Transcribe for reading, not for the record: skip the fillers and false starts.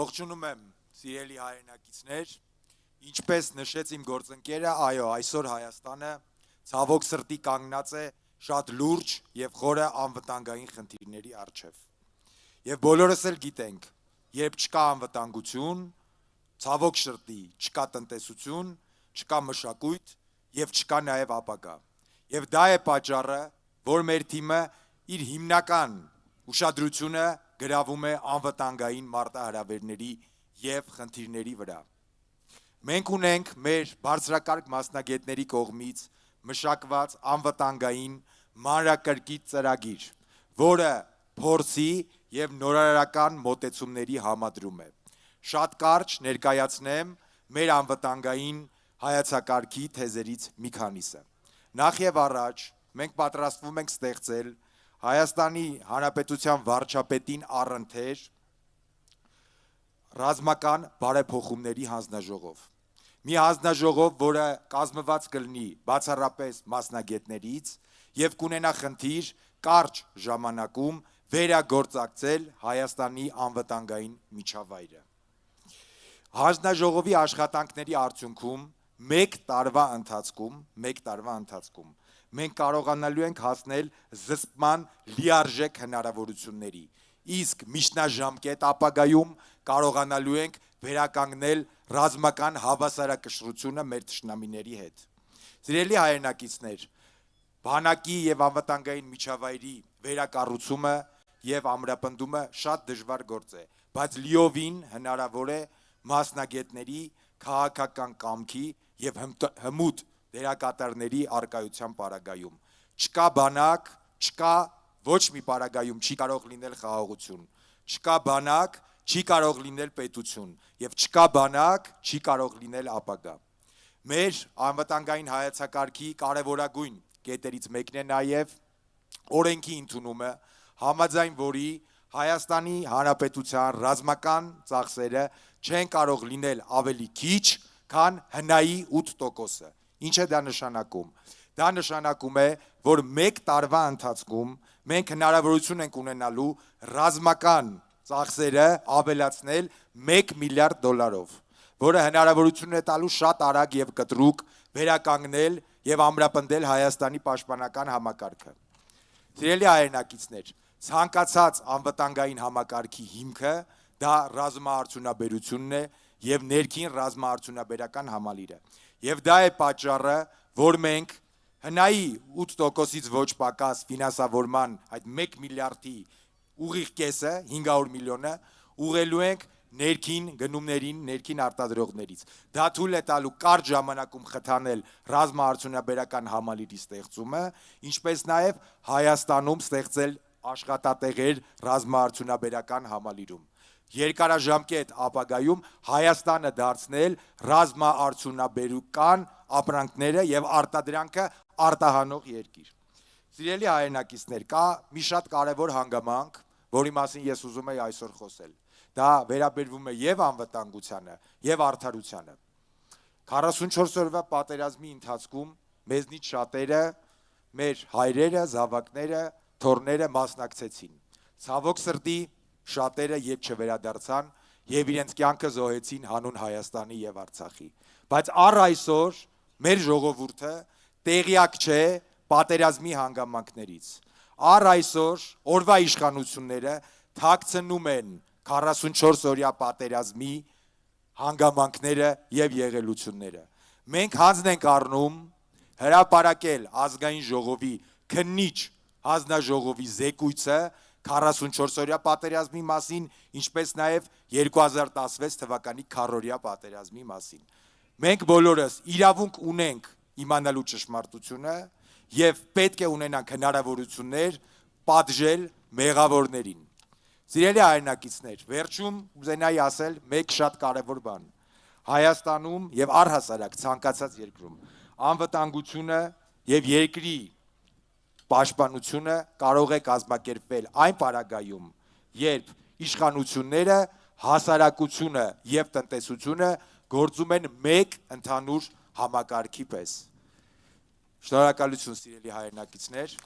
Ողջունում եմ սիրելի հայրենակիցներ, ինչպես նշեց իմ գործընկերը, այո, այսօր Հայաստանը ցավոք սրտի կանգնած է շատ լուրջ եւ խորը անվտանգային խնդիրների առջեւ։ Եվ բոլորս էլ գիտենք, երբ չկա անվտանգություն, ցավոք սրտի չկա տնտեսություն, չկա մշակույթ եւ չկա նաեւ ապագա։ Եվ դա է պատճառը, որ մեր թիմը իր հիմնական ուշադրությունը գրավում է անվտանգային մարտահրավերների եւ խնդիրների վրա։ Մենք ունենք մեր բարձրակարգ մասնագետների կողմից մշակված անվտանգային մանրակրկիտ ծրագիր, որը փորձի եւ նորարարական մոտեցումների համադրում է։ Շատ կարճ ներկայացնեմ մեր անվտանգային հայեցակարգի թեզերից մի քանիսը։ Նախ եւ առաջ մենք պատրաստվում ենք ստեղծել Հայաստանի Հանրապետության վարչապետին առընթեր ռազմական բարեփոխումների հանձնաժողով։ Մի հանձնաժողով, որը կազմված կլինի բացառապես մասնագետներից եւ կունենա խնդիր կարճ ժամանակում վերագործակցել Հայաստանի անվտանգային միջավայրը։ Հանձնաժողովի աշխատանքների արդյունքում մեկ տարվա ընթացքում մենք կարողանալու ենք հասնել զսպման լիարժեք հնարավորությունների, իսկ միջնաժամկետ ապագայում կարողանալու ենք վերականգնել ռազմական հավասարակշռությունը մեր թշնամիների հետ։ Սիրելի հայրենակիցներ, բանակի եւ անվտանգային միջավայրի վերակառուցումը եւ ամրապնդումը շատ դժվար գործ է, բայց լիովին հնարավոր է մասնագետների քաղաքական կամքի եւ հմուտ դերակատարների արկայության պարագայում։ Չկա բանակ, չկա ոչ մի պարագայում չի կարող լինել խաղաղություն, չկա բանակ, չի կարող լինել պետություն եւ չկա բանակ, չի կարող լինել ապագա։ Մեր անվտանգային հայեցակարգի կարևորագույն կետերից մեկն է նաեւ օրենքի ընդունումը, համաձայն որի Հայաստանի Հանրապետության ռազմական ծախսերը չեն կարող լինել ավելի քիչ, քան հնայի 8%-ը։ Ինչ է դա նշանակում։ Դա նշանակում է, որ մեկ տարվա ընթացքում մենք հնարավորություն ենք ունենալու ռազմական ծախսերը ավելացնել $1 միլիարդ, որը հնարավորություն է տալու շատ արագ եւ կտրուկ վերականգնել եւ ամրապնդել Հայաստանի պաշտպանական համակարգը։ Սիրելի հայրենակիցներ, ցանկացած անվտանգային համակարգի հիմքը դա ռազմաարդյունաբերությունն է եւ ներքին ռազմաարդյունաբերական համալիրը։ Եվ դա է պատճառը, որ մենք հնայի 8%-ից ոչ պակաս ֆինանսավորման այդ 1 միլիարդի ուղիղ կեսը, 500 միլիոնը, ուղղելու ենք ներքին գնումներին, ներքին արտադրողներից։ Դա թույլ է տալու կարճ ժամանակում խթանել ռազմաարդյունաբերական համալիրի ստեղծումը, ինչպես նաև Հայաստանում ստեղծել աշխատատեղեր ռազմաարդյունաբերական համալիրում։ Երկարաժամկետ ապագայում Հայաստանը դարձնել ռազմաարդյունաբերական ապրանքները եւ արտադրանքը արտահանող երկիր։ Սիրելի հայրենակիցներ, կա մի շատ կարևոր հանգամանք, որի մասին ես ուզում եի այսօր խոսել։ Դա վերաբերվում է եւ անվտանգությանը, եւ արդարությանը։ 44 օրվա պատերազմի ընթացքում մեզնից շատերը, մեր հայրերը, զավակները, թոռները մասնակցեցին։ Ցավոք սրտի շատերը ետ չվերադարձան եւ իրենց կյանքը զոհեցին հանուն Հայաստանի եւ Արցախի։ Բայց առ այսօր մեր ժողովուրդը տեղյակ չէ պատերազմի հանգամանքներից։ Առ այսօր օրվա իշխանությունները թաքցնում են 44 օրյա պատերազմի հանգամանքները եւ եղելությունները։ Մենք հանձն ենք առնում հրապարակել ազգային ժողովի քննիչ հանձնաժողովի զեկույցը 44 օրյա պատերազմի մասին, ինչպես նաև 2016 թվականի քառօրյա պատերազմի մասին։ Մենք բոլորս իրավունք ունենք իմանալու ճշմարտությունը եւ պետք է ունենանք հնարավորություններ պատժել մեղավորներին։ Սիրելի հայրենակիցներ, վերջում ուզենայի ասել մեկ շատ կարևոր բան։ Հայաստանում եւ առհասարակ ցանկացած երկրում անվտանգությունը եւ երկրի պաշտպանությունը կարող է կազմակերպվել այն պարագայում, երբ իշխանությունները, հասարակությունը եւ տնտեսությունը գործում են մեկ ընդհանուր համակարգի պես։ Շնորհակալություն սիրելի հայրենակիցներ։